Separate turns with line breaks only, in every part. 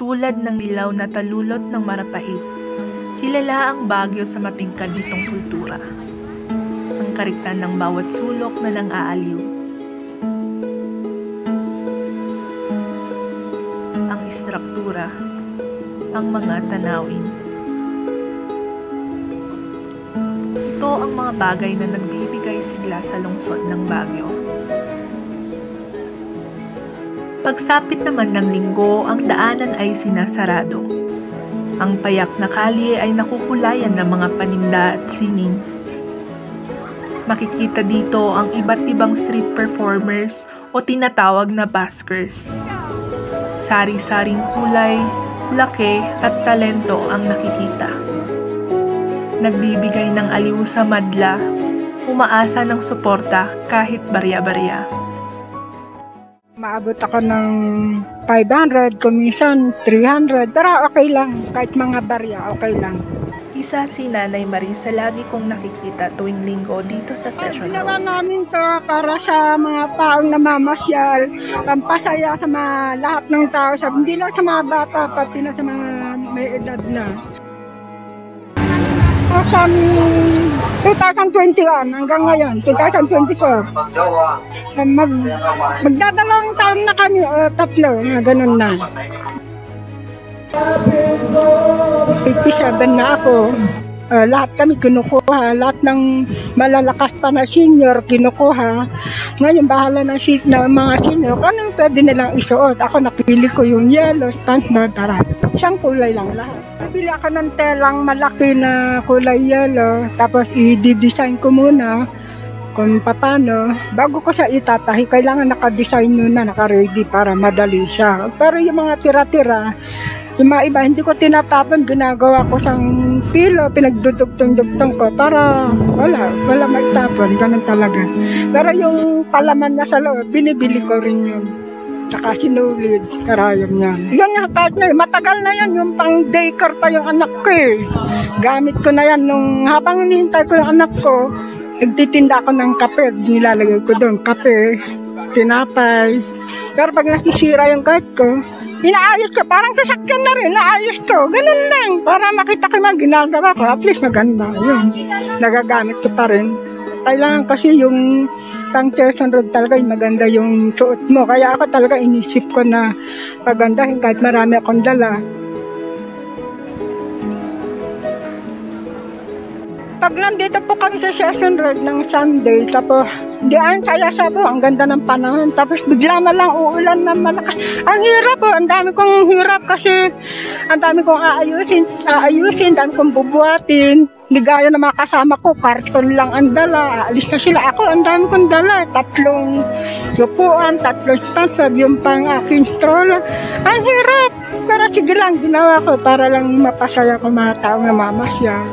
Tulad ng dilaw na talulot ng Marapait, kilala ang Baguio sa matingkad nitong kultura. Ang kariktan ng bawat sulok na nang-aaliw. Ang istruktura, ang mga tanawin. Ito ang mga bagay na nagbibigay sigla sa lungsod ng Baguio. Pagsapit naman ng linggo, ang daanan ay sinasarado. Ang payak na kalye ay nakukulayan ng mga paninda at sining. Makikita dito ang iba't ibang street performers o tinatawag na buskers. Sari-saring kulay, laki at talento ang nakikita. Nagbibigay ng aliw sa madla, umaasa ng suporta kahit barya-barya.
Maabot ako ng 500, kuminsan 300, pero okay lang. Kahit mga barya, okay lang.
Isa si Nanay Marisa lagi kong nakikita tuwing linggo dito sa session hall.
Ginawa namin to para sa mga taong namamasyal, pampasaya sa mga lahat ng tao, hindi lang sa mga bata, pati na sa mga may edad na. Sa 2021 hanggang ngayon, 2024. Magdadalawang taon na kami, tatlo, ganun na. 87 na ako. Lahat kami kinukuha, lahat ng malalakas pa na senior kinukuha. Ngayon, bahala ng mga senior, anong pwede nilang isuot? Ako napili ko yung yellow, standard, isang kulay lang lahat. Bili ako ng telang malaki na kulay yellow, tapos i-design ko muna kung paano. Bago ko siya itatahi, kailangan naka-design muna, naka-ready para madali siya. Pero yung mga tira-tira, yung mga iba, hindi ko tinatapon, ginagawa ko siyang pilo, pinagdudugtong-dugtong ko para wala maitapon, ganun talaga. Pero yung palaman niya sa loob, binibili ko rin yun. Saka sinulid, karayom niya. Yan yung kahit na, matagal na yan, yung pang daycare pa yung anak ko eh. Gamit ko na yan nung habang hinihintay ko yung anak ko, nagtitinda ako ng kape, nilalagay ko doon, kape, tinapay. Pero pag nasisira yung kahit ko, inaayos ko, parang sasakyan na rin, inaayos ko, ganun lang. Para makita ko yung ginagawa ko, at least maganda. Yun, nagagamit ko pa rin. Kailangan kasi yung pang Quezon Road talaga yung maganda yung suot mo. Kaya ako talaga inisip ko na pagandahin kahit marami akong dala. Pag nandito po kami sa Quezon Road ng Sunday, tapos di ang saya sa po, ang ganda ng panahon. Tapos bigla na lang uulan na malakas. Ang hirap po, ang dami kong hirap kasi ang dami kong aayusin, ang dami kong bubuhatin. Hindi gaya na mga kasama ko, karton lang ang dala. Aalis na sila. Ako, ang dami kong dala. 3 upuan, 3 sponsor, yung pang aking stroller. Ang hirap. Pero sige lang, ginawa ko para lang mapasaya ko mga taong namamasyal.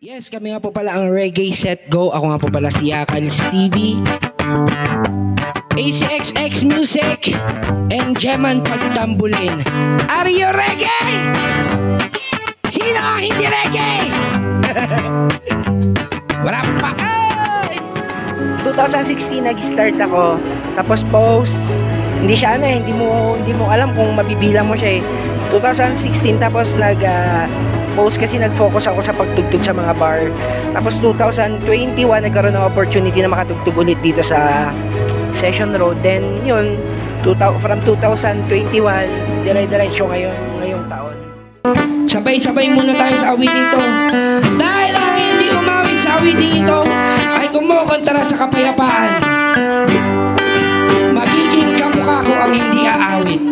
Yes, kami nga po pala ang Reggae Set Go. Ako nga po pala si Yakals TV. ACXX Music and Geman Pagtambulin. Are you reggae? Sino ang hindi reggae? Wala pa. Ay!
2016 nag-start ako. Tapos post, hindi siya hindi mo alam kung mabibilang mo siya eh. 2016 tapos post kasi nag-focus ako sa pagtugtog sa mga bar. Tapos 2021 nagkaroon ng opportunity na makatugtog ulit dito sa Session Road. Then yun, from 2021 dire-diretso ngayong taon.
Sabay-sabay muna tayo sa awiting to. Dahil ang hindi umawit sa awiting ito ay kumukontra sa kapayapaan. Magiging kamukha ko ang hindi aawit.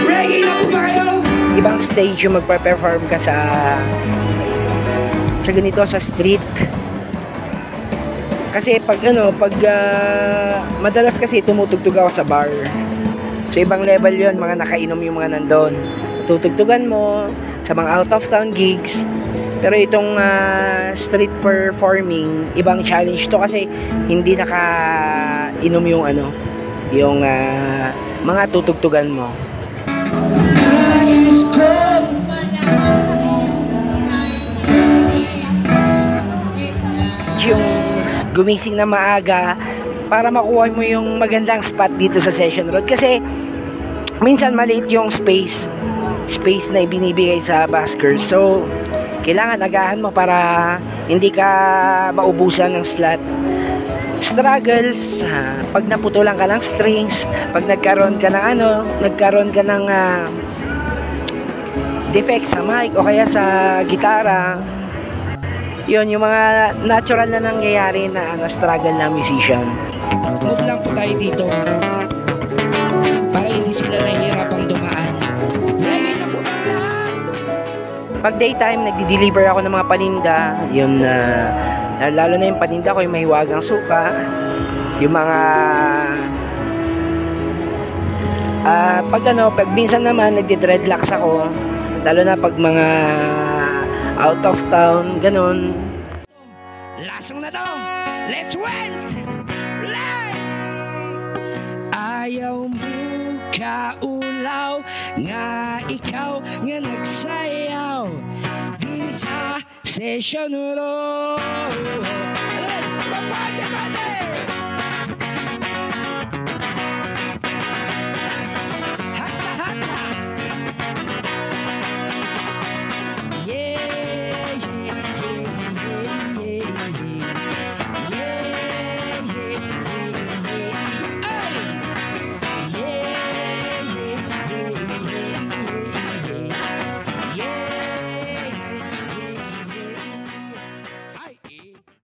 Reggae na po ba kayo?
Ibang stage yung magpa-perform ka sa ganito, sa street. Kasi pag madalas kasi tumutugtog ako sa bar. So ibang level yun, mga nakainom yung mga nandun. Tutugtugan mo sa mga out of town gigs. Pero itong street performing, ibang challenge to kasi hindi nakainom yung mga tutugtugan mo. Yung gumising na maaga, para makuha mo yung magandang spot dito sa Session Road. Kasi minsan maliit yung space na ibinibigay sa buskers. So kailangan agahan mo para hindi ka maubusan ng slot. Struggles, pag naputulan ka ng strings, pag nagkaroon ka ng defect sa mic o kaya sa gitara, yun yung mga natural na nangyayari na struggle na musician.
Move lang po tayo dito para hindi sila nahihirapang dumaan. Ready na po bang lahat?
Pag daytime, nagdi-deliver ako ng mga paninda, yun lalo na yung paninda ko, yung mahiwagang suka, yung mga pag minsan naman nagdi-dreadlocks ako, lalo na pag mga out of town, ganun.
Lasong na to! Let's went! Live! Ayaw mo kaulaw nga ikaw nga nagsayaw din sa Session Road. Alay, papagabate!